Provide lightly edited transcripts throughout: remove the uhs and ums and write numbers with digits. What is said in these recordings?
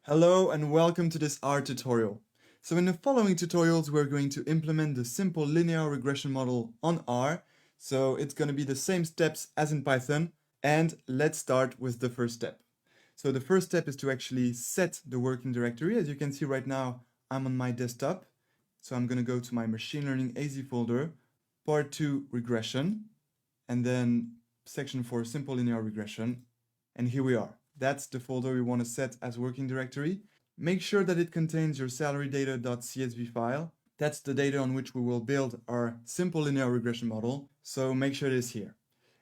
Hello and welcome to this R tutorial. So in the following tutorials, we're going to implement the simple linear regression model on R. So it's going to be the same steps as in Python. And let's start with the first step. So the first step is to actually set the working directory. As you can see right now, I'm on my desktop. So I'm going to go to my machine learning AZ folder, part 2 regression, and then section 4 simple linear regression. And here we are. That's the folder we want to set as working directory. Make sure that it contains your salary data.csv file. That's the data on which we will build our simple linear regression model. So make sure it is here.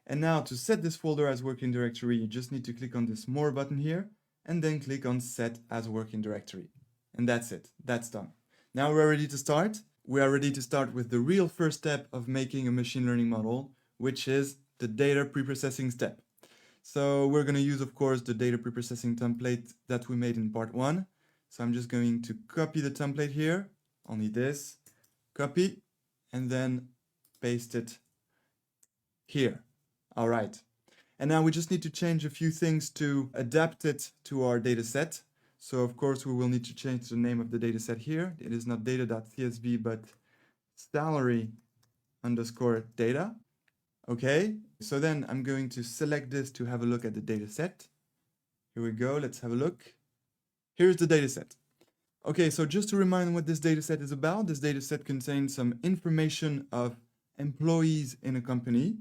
And now to set this folder as working directory, you just need to click on this More button here and then click on Set as working directory. And that's it. That's done. Now we're ready to start. We are ready to start with the real first step of making a machine learning model, which is the data preprocessing step. So we're going to use, of course, the data preprocessing template that we made in part 1. So I'm just going to copy the template here, only this, copy, and then paste it here. All right. And now we just need to change a few things to adapt it to our data set. So of course, we will need to change the name of the data set here. It is not data.csv, but salary underscore data. Okay, so then I'm going to select this to have a look at the data set. Here we go, let's have a look. Here's the data set. Okay, so just to remind what this data set is about, this data set contains some information of employees in a company.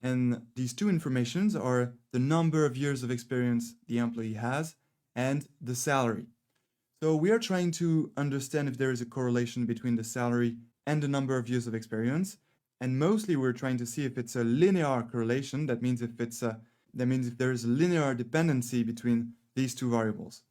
And these two informations are the number of years of experience the employee has and the salary. So we are trying to understand if there is a correlation between the salary and the number of years of experience. And mostly we're trying to see if it's a linear correlation. That means if there is a linear dependency between these two variables.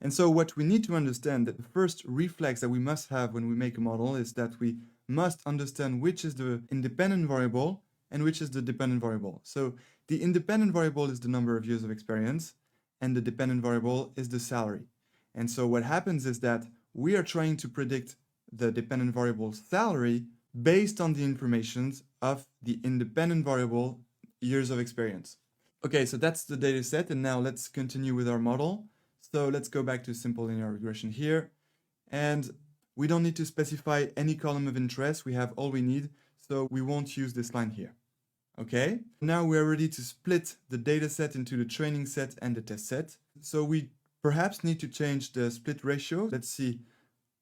And so what we need to understand, that the first reflex that we must have when we make a model is that we must understand which is the independent variable and which is the dependent variable. So the independent variable is the number of years of experience and the dependent variable is the salary. And so what happens is that we are trying to predict the dependent variable's salary based on the information of the independent variable years of experience. Okay, so that's the data set, and now let's continue with our model. So let's go back to simple linear regression here, and we don't need to specify any column of interest. We have all we need, so we won't use this line here. Okay, now we are ready to split the data set into the training set and the test set. So we perhaps need to change the split ratio. Let's see,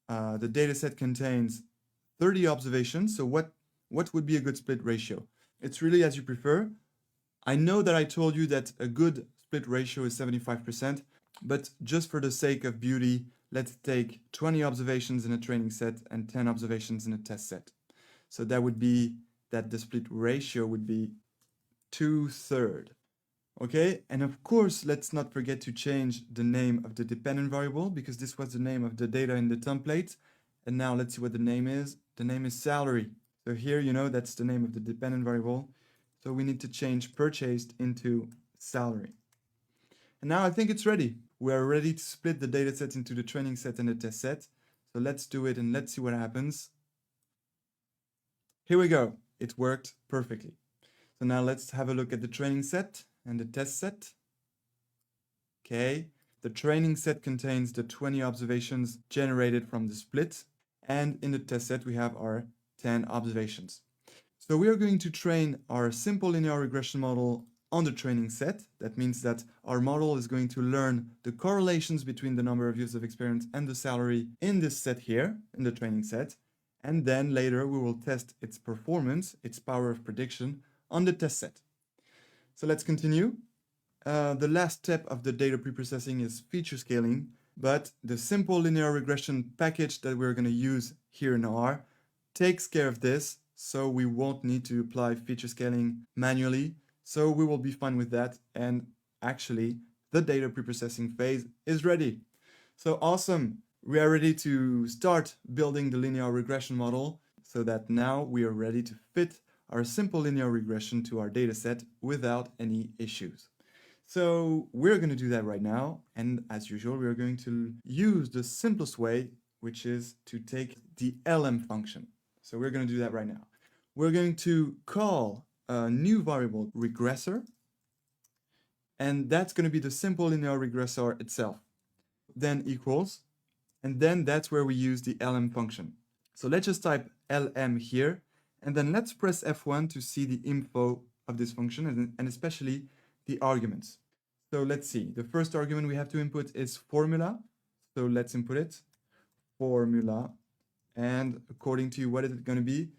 the data set contains 30 observations. So what would be a good split ratio? It's really as you prefer. I know that I told you that a good split ratio is 75%, but just for the sake of beauty, let's take 20 observations in a training set and 10 observations in a test set. So that would be that the split ratio would be 2/3. Okay, and of course, let's not forget to change the name of the dependent variable because this was the name of the data in the template. And now let's see what the name is. The name is salary. So here, that's the name of the dependent variable. So we need to change purchased into salary. And now I think it's ready. We are ready to split the data set into the training set and the test set. So let's do it and let's see what happens. Here we go. It worked perfectly. So now let's have a look at the training set and the test set. Okay, the training set contains the 20 observations generated from the split, and in the test set we have our 10 observations. So we are going to train our simple linear regression model on the training set. That means that our model is going to learn the correlations between the number of years of experience and the salary in this set here, in the training set. And then later we will test its performance, its power of prediction, on the test set. So let's continue. The last step of the data preprocessing is feature scaling, but the simple linear regression package that we're going to use here in R takes care of this, so we won't need to apply feature scaling manually, so we will be fine with that, and actually the data preprocessing phase is ready. So awesome! We are ready to start building the linear regression model so that now we are ready to fit our simple linear regression to our data set without any issues. So we're going to do that right now. And as usual, we're going to use the simplest way, which is to take the lm function. So we're going to do that right now. We're going to call a new variable regressor, and that's going to be the simple linear regressor itself. then equals, and then that's where we use the lm function. So let's just type lm here, and then let's press F1 to see the info of this function, and especially the arguments. So let's see, the first argument we have to input is formula. So let's input it, formula, and according to what is it going to be?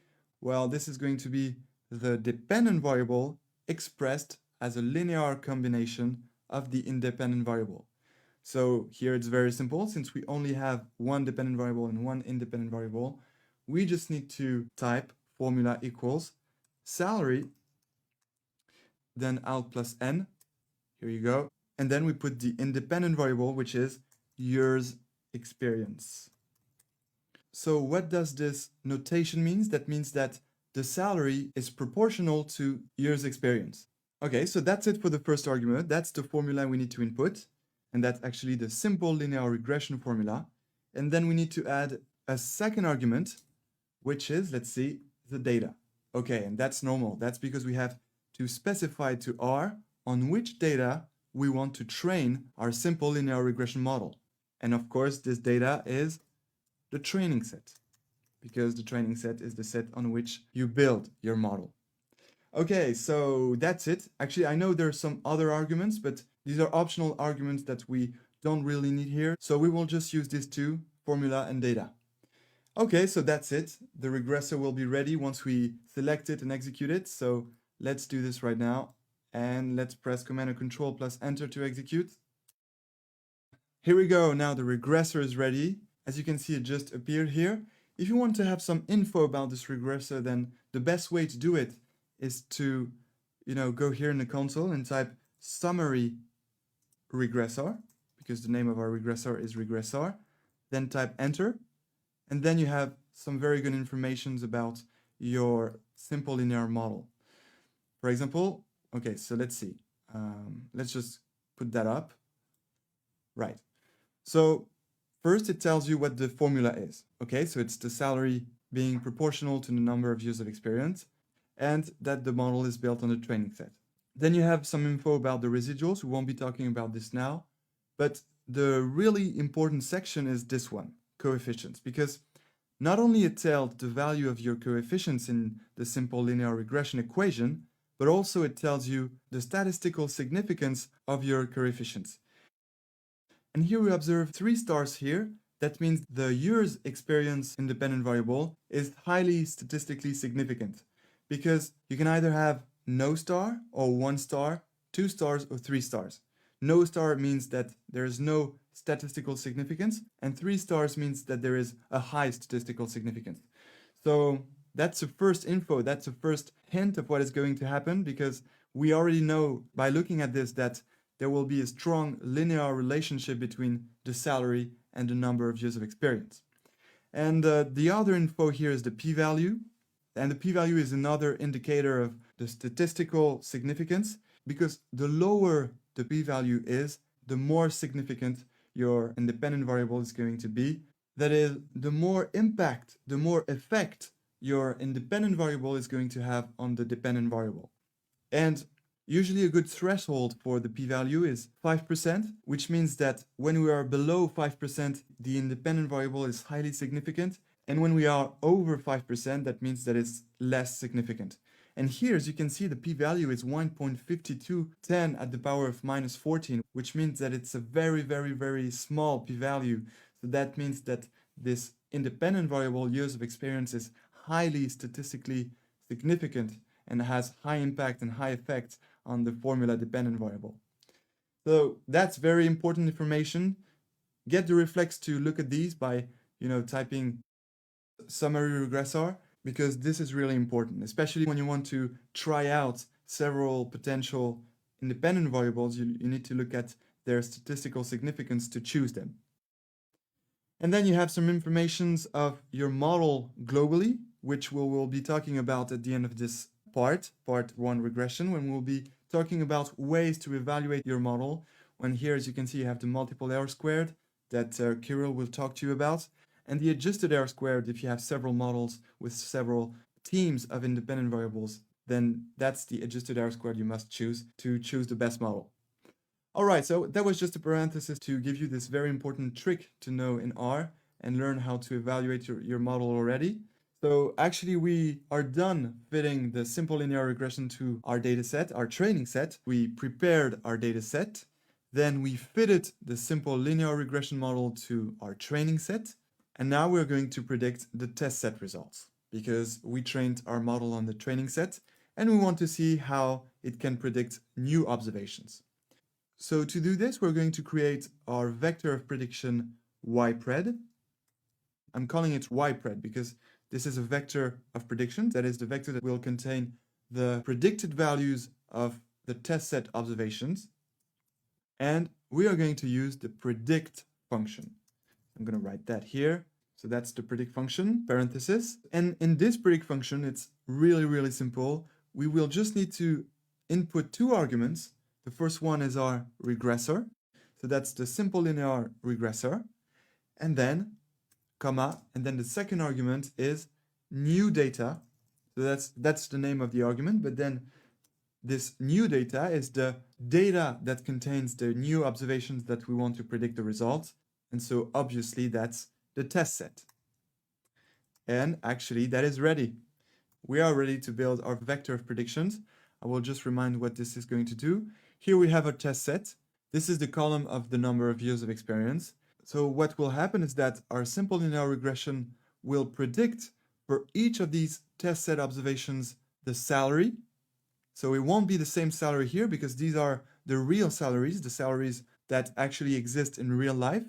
Well, this is going to be the dependent variable expressed as a linear combination of the independent variable. So here it's very simple. Since we only have one dependent variable and one independent variable, we just need to type formula equals salary, then alt plus n. Here you go. And then we put the independent variable, which is years experience. So what does this notation mean? That means that the salary is proportional to years experience. Okay, so that's it for the first argument. That's the formula we need to input. And that's actually the simple linear regression formula. And then we need to add a second argument, which is, let's see, the data. Okay, and that's normal. That's because we have to specify to R on which data we want to train our simple linear regression model. And of course, this data is the training set, because the training set is the set on which you build your model. Okay, so that's it. Actually, I know there are some other arguments, but these are optional arguments that we don't really need here. So we will just use these two, formula and data. Okay, so that's it. The regressor will be ready once we select it and execute it. So let's do this right now. And let's press Command and Control plus Enter to execute. Here we go. Now the regressor is ready. As you can see, it just appeared here. If you want to have some info about this regressor, then the best way to do it is to, go here in the console and type summary regressor, because the name of our regressor is regressor. Then type enter, and then you have some very good information about your simple linear model. For example, okay, so let's see. Let's just put that up. Right. So first it tells you what the formula is. Okay, so it's the salary being proportional to the number of years of experience, and that the model is built on the training set. Then you have some info about the residuals. We won't be talking about this now, but the really important section is this one, coefficients, because not only it tells the value of your coefficients in the simple linear regression equation, but also it tells you the statistical significance of your coefficients. And here we observe 3 stars here. That means the years experience independent variable is highly statistically significant, because you can either have no star or 1 star, 2 stars or 3 stars. No star means that there is no statistical significance, and 3 stars means that there is a high statistical significance. So that's the first info, that's the first hint of what is going to happen, because we already know by looking at this that there will be a strong linear relationship between the salary and the number of years of experience. And the other info here is the p-value. And the p-value is another indicator of the statistical significance, because the lower the p-value is, the more significant your independent variable is going to be. That is, the more impact, the more effect your independent variable is going to have on the dependent variable. And usually a good threshold for the p-value is 5%, which means that when we are below 5%, the independent variable is highly significant. And when we are over 5%, that means that it's less significant. And here, as you can see, the p-value is 1.5210 at the power of minus 14, which means that it's a very, very, very small p-value. So that means that this independent variable, years of experience, is highly statistically significant and has high impact and high effect on the formula dependent variable. So that's very important information. Get the Reflex to look at these by, typing summary regressor, because this is really important, especially when you want to try out several potential independent variables. You need to look at their statistical significance to choose them. And then you have some informations of your model globally, which we will be talking about at the end of this part 1 regression, when we'll be talking about ways to evaluate your model. When here, as you can see, you have the multiple R squared that Kirill will talk to you about, and the adjusted R squared if you have several models with several teams of independent variables. Then that's the adjusted R squared you must choose to choose the best model. All right, so that was just a parenthesis to give you this very important trick to know in R and learn how to evaluate your model already. So actually we are done fitting the simple linear regression to our data set, our training set. We prepared our data set. Then we fitted the simple linear regression model to our training set. And now we're going to predict the test set results because we trained our model on the training set and we want to see how it can predict new observations. So to do this, we're going to create our vector of prediction ypred. I'm calling it ypred because this is a vector of prediction. That is the vector that will contain the predicted values of the test set observations. And we are going to use the predict function. I'm going to write that here. So that's the predict function, parenthesis. And in this predict function, it's really simple. We will just need to input two arguments. The first one is our regressor. So that's the simple linear regressor. And then, comma, and then the second argument is new data. So that's the name of the argument, but then this new data is the data that contains the new observations that we want to predict the results. And so obviously that's the test set. And actually that is ready. We are ready to build our vector of predictions. I will just remind what this is going to do. Here we have a test set. This is the column of the number of years of experience. So what will happen is that our simple linear regression will predict for each of these test set observations the salary. So it won't be the same salary here because these are the real salaries, the salaries that actually exist in real life.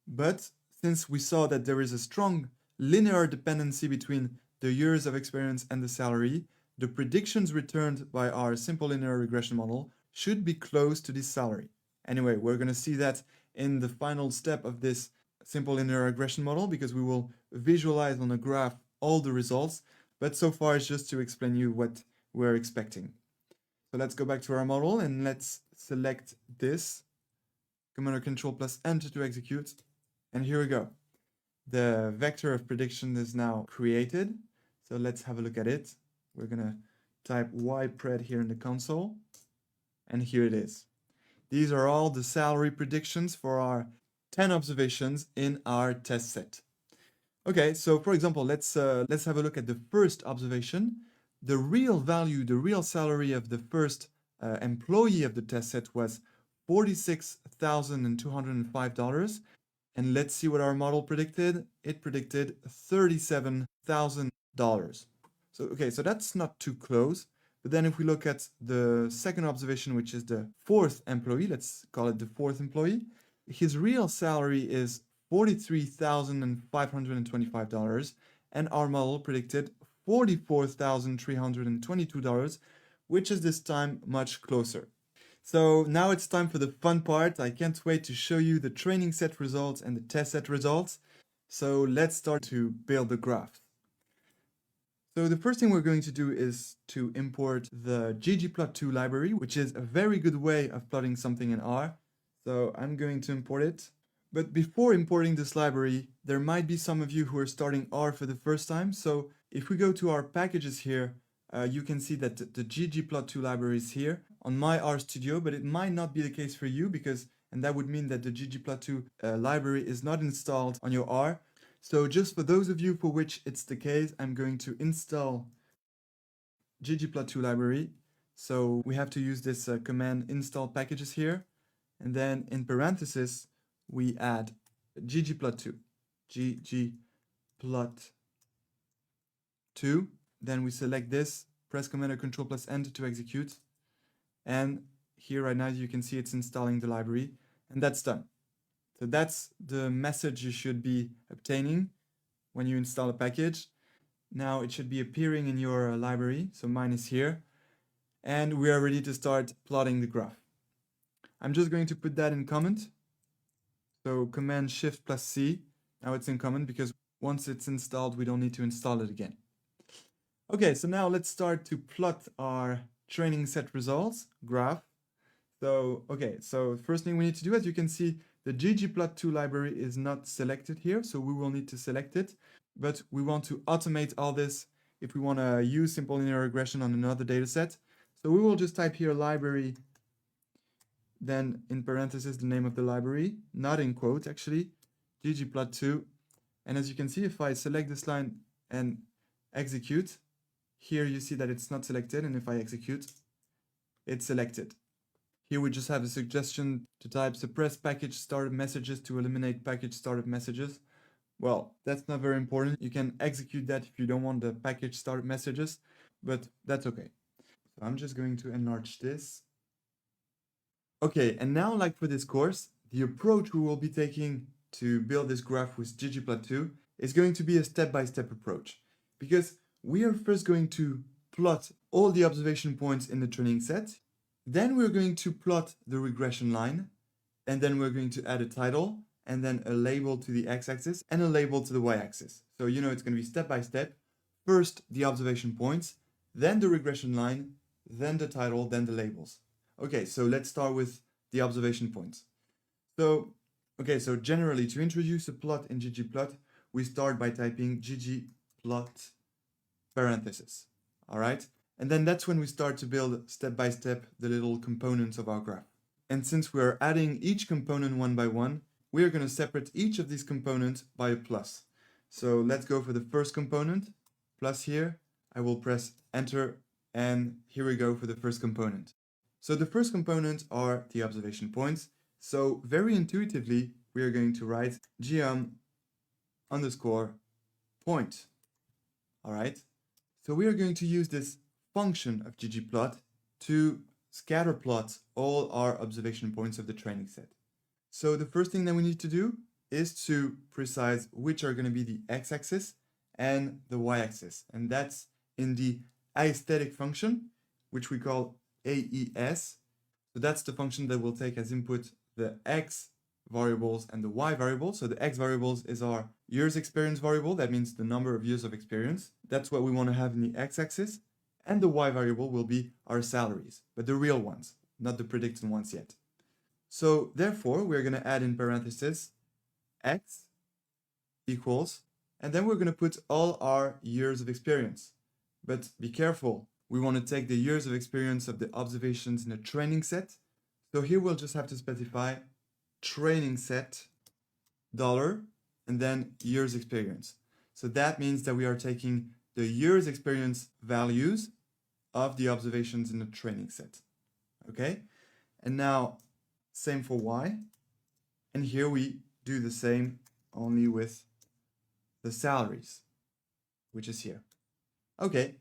But since we saw that there is a strong linear dependency between the years of experience and the salary, the predictions returned by our simple linear regression model should be close to this salary. Anyway, we're going to see that in the final step of this simple linear regression model because we will visualize on a graph all the results. But so far it's just to explain you what we're expecting. So let's go back to our model and let's select this. Command or Control plus Enter to execute. And here we go. The vector of prediction is now created. So let's have a look at it. We're going to type ypred here in the console. And here it is. These are all the salary predictions for our 10 observations in our test set. Okay, so for example, let's have a look at the first observation. The real value, the real salary of the first employee of the test set was $46,205. And let's see what our model predicted. It predicted $37,000. So, okay, so that's not too close. But then if we look at the second observation, which is the fourth employee, let's call it the fourth employee, his real salary is $43,525, and our model predicted $44,322, which is this time much closer. So now it's time for the fun part. I can't wait to show you the training set results and the test set results. So let's start to build the graph. So the first thing we're going to do is to import the ggplot2 library, which is a very good way of plotting something in R. So I'm going to import it. But before importing this library, there might be some of you who are starting R for the first time. So if we go to our packages here, you can see that the ggplot2 library is here on my RStudio, but it might not be the case for you and that would mean that the ggplot2 library is not installed on your R. So just for those of you for which it's the case, I'm going to install ggplot2 library. So we have to use this command install packages here. And then in parentheses, we add ggplot2, ggplot2. Then we select this, press Command or Control plus Enter to execute. And here right now, you can see it's installing the library, and that's done. So that's the message you should be obtaining when you install a package. Now it should be appearing in your library. So mine is here. And we are ready to start plotting the graph. I'm just going to put that in comment. So Command Shift plus C. Now it's in comment because once it's installed, we don't need to install it again. Okay, so now let's start to plot our training set results graph. So, okay, so first thing we need to do, as you can see, the ggplot2 library is not selected here, so we will need to select it. But we want to automate all this if we want to use simple linear regression on another data set. So we will just type here library then in parentheses the name of the library, not in quote actually, ggplot2. And as you can see, if I select this line and execute, here you see that it's not selected, and if I execute, it's selected. Here we just have a suggestion to type suppress package startup messages to eliminate package startup messages. Well, that's not very important. You can execute that if you don't want the package startup messages, but that's okay. So I'm just going to enlarge this. Okay, and now like for this course, the approach we will be taking to build this graph with ggplot2 is going to be a step-by-step approach, because we are first going to plot all the observation points in the training set, then we're going to plot the regression line, and then we're going to add a title, and then a label to the x-axis and a label to the y-axis. So you know it's going to be step-by-step. First the observation points, then the regression line, then the title, then the labels. Okay, so let's start with the observation points. So generally to introduce a plot in ggplot, we start by typing ggplot parentheses. All right, and then that's when we start to build step by step the little components of our graph. And since we're adding each component one by one, we're going to separate each of these components by a plus. So let's go for the first component, plus here. I will press enter, and here we go for the first component. So the first component are the observation points. So very intuitively, we are going to write geom underscore point. All right. So we are going to use this function of ggplot to scatter plot all our observation points of the training set. So the first thing that we need to do is to precise which are going to be the x-axis and the y-axis. And that's in the aesthetic function, which we call AES. So that's the function that will take as input the x variables and the y variables. So the x variables is our years experience variable. That means the number of years of experience. That's what we want to have in the x-axis. And the y variable will be our salaries, but the real ones, not the predicted ones yet. So therefore, we're going to add in parentheses x equals, and then we're going to put all our years of experience. But be careful, we want to take the years of experience of the observations in a training set. So here we'll just have to specify training set dollar and then years experience. So that means that we are taking the years experience values of the observations in the training set. Okay, and now same for y, and here we do the same only with the salaries, which is here. Okay,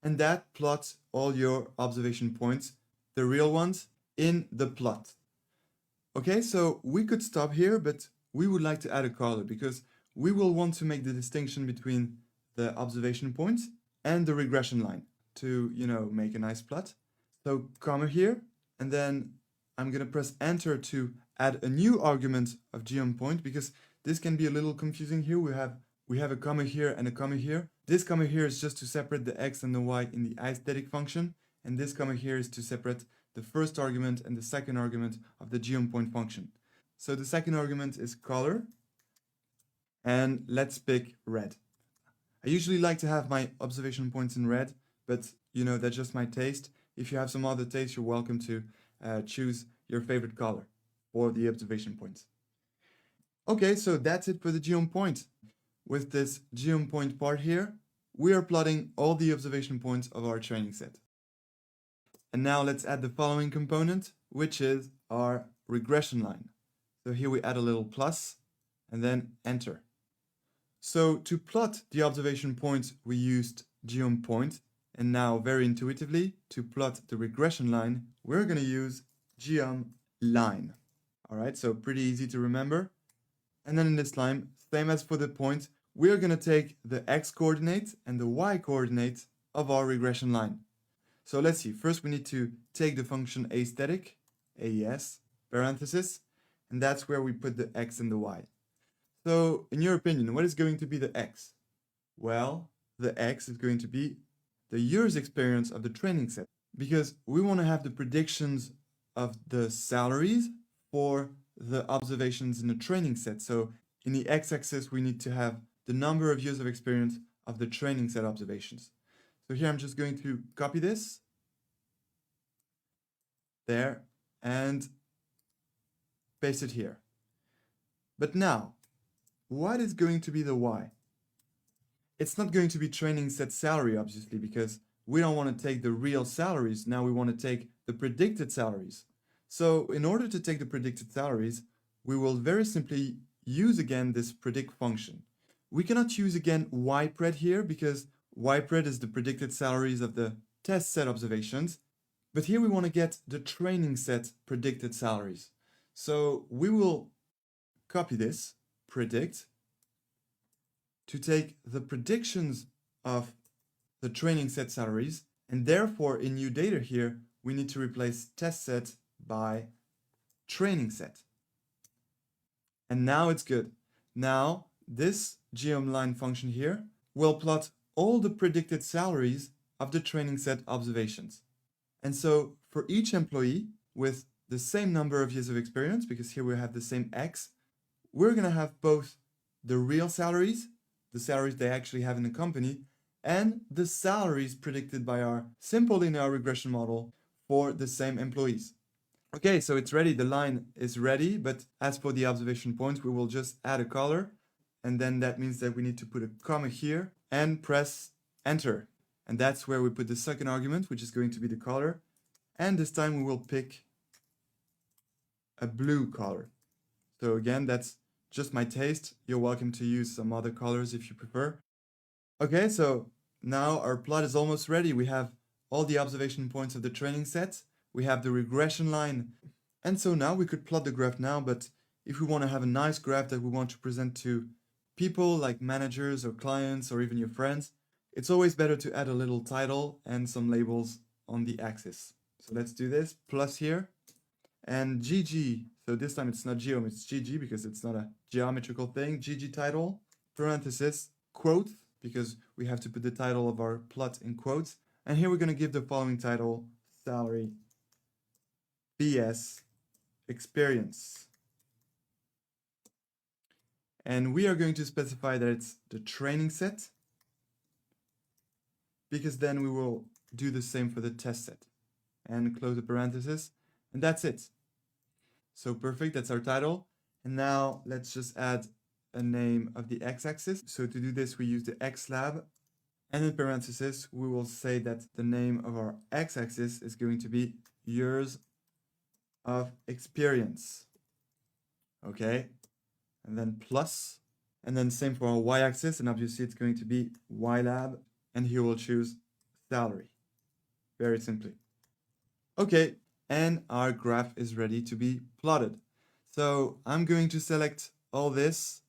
and that plots all your observation points, the real ones, in the plot. Okay, so we could stop here, but we would like to add a color because we will want to make the distinction between the observation points and the regression line to, you know, make a nice plot. So comma here, and then I'm going to press enter to add a new argument of geom point, because this can be a little confusing here. We have a comma here and a comma here. This comma here is just to separate the x and the y in the aesthetic function, and this comma here is to separate the first argument and the second argument of the geom point function. So the second argument is color, and let's pick red. I usually like to have my observation points in red, but you know, that's just my taste. If you have some other taste, you're welcome to choose your favorite color for the observation points. Okay, so that's it for the geom point. With this geom point part here, we are plotting all the observation points of our training set. And now let's add the following component, which is our regression line. So here we add a little plus and then enter. So to plot the observation points, we used geom point, and now very intuitively, to plot the regression line, we're going to use geom line. All right, so pretty easy to remember. And then in this line, same as for the point, we're going to take the x coordinate and the y coordinate of our regression line. So let's see, first we need to take the function aesthetic, AES, parenthesis, and that's where we put the x and the y. So in your opinion, what is going to be the x? Well, the x is going to be the year's experience of the training set, because we want to have the predictions of the salaries for the observations in the training set. So in the x-axis, we need to have the number of years of experience of the training set observations. So here I'm just going to copy this there, and paste it here. But now, what is going to be the y? It's not going to be training set salary, obviously, because we don't want to take the real salaries. Now we want to take the predicted salaries. So in order to take the predicted salaries, we will very simply use again this predict function. We cannot use again ypred here because ypred is the predicted salaries of the test set observations. But here we want to get the training set predicted salaries. So we will copy this, predict, to take the predictions of the training set salaries, and therefore in new data here, we need to replace test set by training set. And now it's good. Now this geom_line function here will plot all the predicted salaries of the training set observations. And so for each employee with the same number of years of experience, because here we have the same X, we're going to have both the real salaries, the salaries they actually have in the company, and the salaries predicted by our simple linear regression model for the same employees. Okay, so it's ready. The line is ready, but as for the observation points, we will just add a color, and then that means that we need to put a comma here and press enter. And that's where we put the second argument, which is going to be the color. And this time we will pick a blue color. So again, that's just my taste. You're welcome to use some other colors if you prefer. Okay, so now our plot is almost ready. We have all the observation points of the training set. We have the regression line. And so now we could plot the graph now, but if we want to have a nice graph that we want to present to people like managers or clients or even your friends, it's always better to add a little title and some labels on the axis. So let's do this, plus here, and GG, so this time it's not geom, it's GG because it's not a geometrical thing, GG title, parenthesis, quote, because we have to put the title of our plot in quotes, and here we're going to give the following title, salary BS experience. And we are going to specify that it's the training set, because then we will do the same for the test set. And close the parenthesis, and that's it. So perfect, that's our title. And now let's just add a name of the x-axis. So to do this, we use the xlab, and in parenthesis, we will say that the name of our x-axis is going to be years of experience. Okay, and then plus, and then same for our y-axis, and obviously it's going to be ylab, and here we'll choose salary, very simply. Okay, and our graph is ready to be plotted. So I'm going to select all this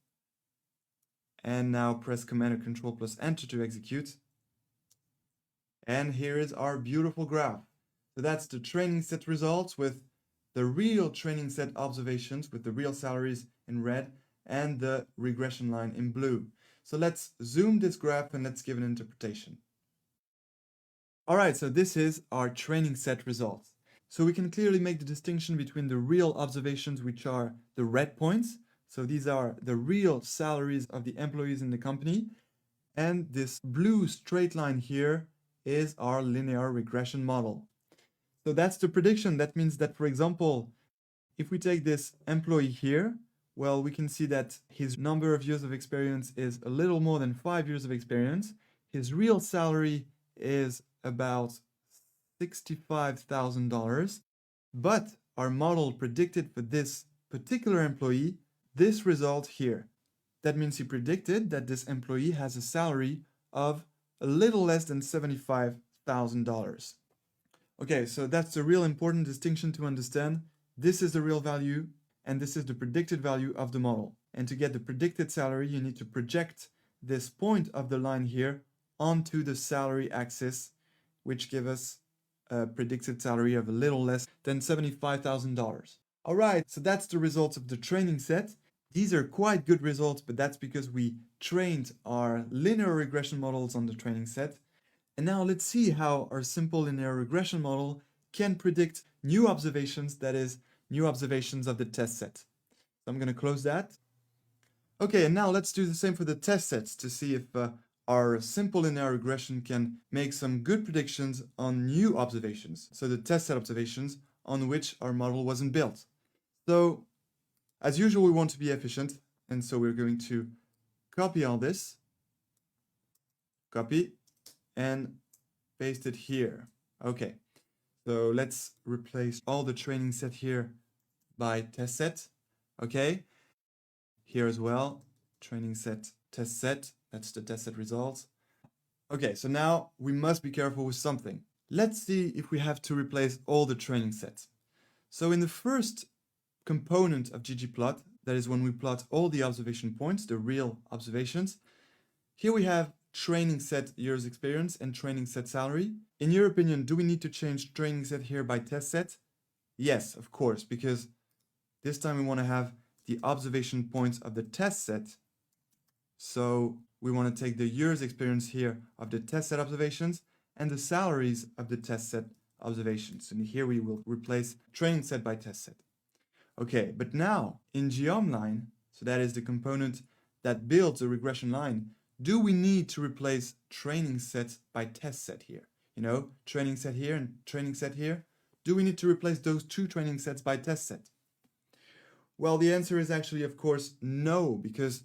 and now press Command or Control plus Enter to execute. And here is our beautiful graph. So that's the training set results with the real training set observations with the real salaries in red and the regression line in blue. So let's zoom this graph and let's give an interpretation. All right, so this is our training set results. So we can clearly make the distinction between the real observations, which are the red points. So these are the real salaries of the employees in the company. And this blue straight line here is our linear regression model. So that's the prediction. That means that, for example, if we take this employee here, well, we can see that his number of years of experience is a little more than 5 years of experience. His real salary is about $65,000, but our model predicted for this particular employee this result here. That means he predicted that this employee has a salary of a little less than $75,000. Okay, so that's a real important distinction to understand. This is the real value, and this is the predicted value of the model. And to get the predicted salary, you need to project this point of the line here onto the salary axis, which gives us a predicted salary of a little less than $75,000. All right, so that's the results of the training set. These are quite good results, but that's because we trained our linear regression models on the training set. And now let's see how our simple linear regression model can predict new observations, that is, new observations of the test set. So I'm going to close that. Okay, and now let's do the same for the test sets to see if our simple linear regression can make some good predictions on new observations. So the test set observations on which our model wasn't built. So As usual, we want to be efficient, and so we're going to copy all this, copy, and paste it here. Okay, so let's replace all the training set here by test set. Okay, here as well, training set, test set, that's the test set results. Okay, so now we must be careful with something. Let's see if we have to replace all the training sets. So in the first component of ggplot, that is when we plot all the observation points, the real observations, here we have training set years experience and training set salary. In your opinion, do we need to change training set here by test set? Yes, of course, because this time we want to have the observation points of the test set. So we want to take the years experience here of the test set observations and the salaries of the test set observations. And here we will replace training set by test set. Okay, but now in geomline, so that is the component that builds a regression line, do we need to replace training set by test set here? You know, training set here and training set here. Do we need to replace those two training sets by test set? Well, the answer is actually, of course, no, because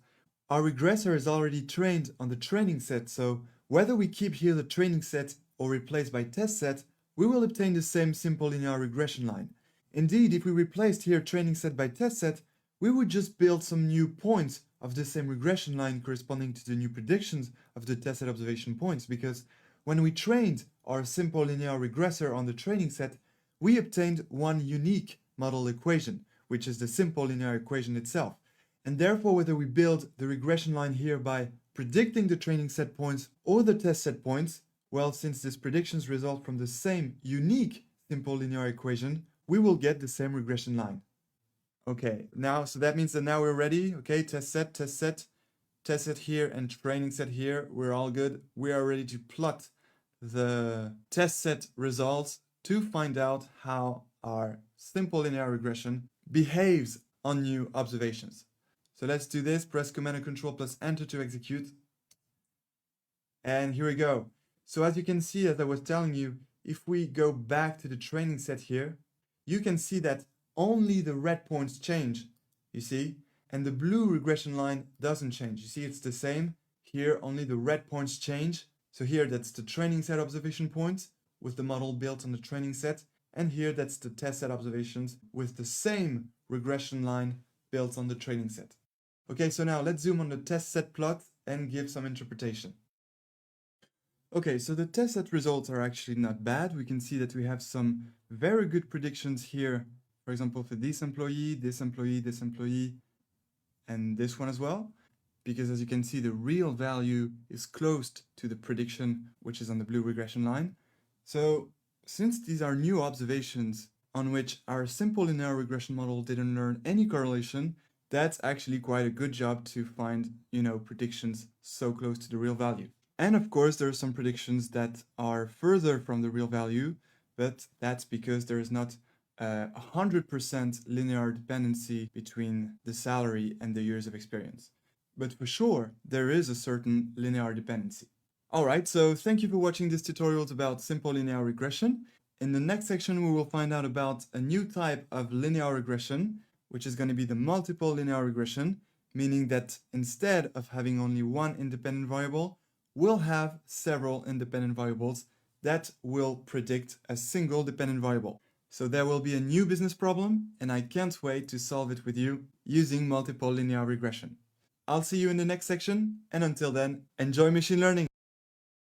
our regressor is already trained on the training set, so whether we keep here the training set or replace by test set, we will obtain the same simple linear regression line. Indeed, if we replaced here training set by test set, we would just build some new points of the same regression line corresponding to the new predictions of the test set observation points, because when we trained our simple linear regressor on the training set, we obtained one unique model equation, which is the simple linear equation itself. And therefore, whether we build the regression line here by predicting the training set points or the test set points, well, since these predictions result from the same unique simple linear equation, we will get the same regression line. Okay, now, so that means that now we're ready. Okay, test set here, and training set here. We're all good. We are ready to plot the test set results to find out how our simple linear regression behaves on new observations. So let's do this. Press Command and Control plus Enter to execute. And here we go. So as you can see, as I was telling you, if we go back to the training set here, you can see that only the red points change, you see, and the blue regression line doesn't change. You see, it's the same. Here, only the red points change. So here, that's the training set observation points with the model built on the training set. And here, that's the test set observations with the same regression line built on the training set. Okay, so now let's zoom on the test set plot and give some interpretation. Okay, so the test set results are actually not bad. We can see that we have some very good predictions here. For example, for this employee, this employee, this employee, and this one as well. Because as you can see, the real value is close to the prediction, which is on the blue regression line. So since these are new observations on which our simple linear regression model didn't learn any correlation, that's actually quite a good job to find, predictions so close to the real value. And of course, there are some predictions that are further from the real value, but that's because there is not 100% linear dependency between the salary and the years of experience. But for sure, there is a certain linear dependency. Alright, so thank you for watching this tutorial about simple linear regression. In the next section, we will find out about a new type of linear regression, which is going to be the multiple linear regression, meaning that instead of having only one independent variable, we'll have several independent variables that will predict a single dependent variable. So there will be a new business problem, and I can't wait to solve it with you using multiple linear regression. I'll see you in the next section, and until then, enjoy machine learning!